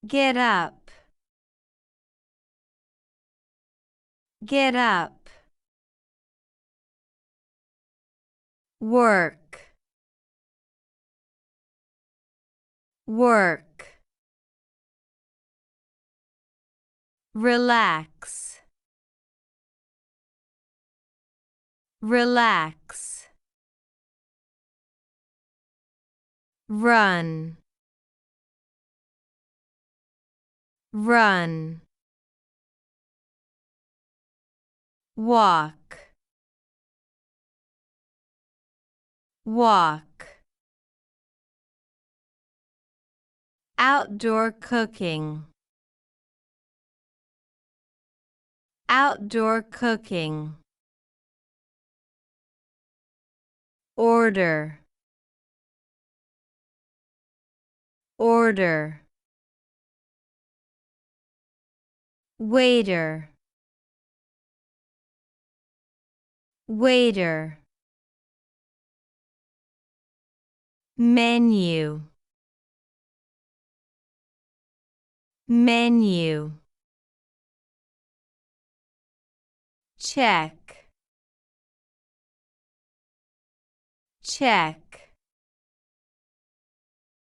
Get up. Get up. Work. Work. Relax. Relax. Run. Run. Walk. Walk. Outdoor cooking. Outdoor cooking. Order. Order. Waiter. Waiter. Menu. Menu. Check. Check.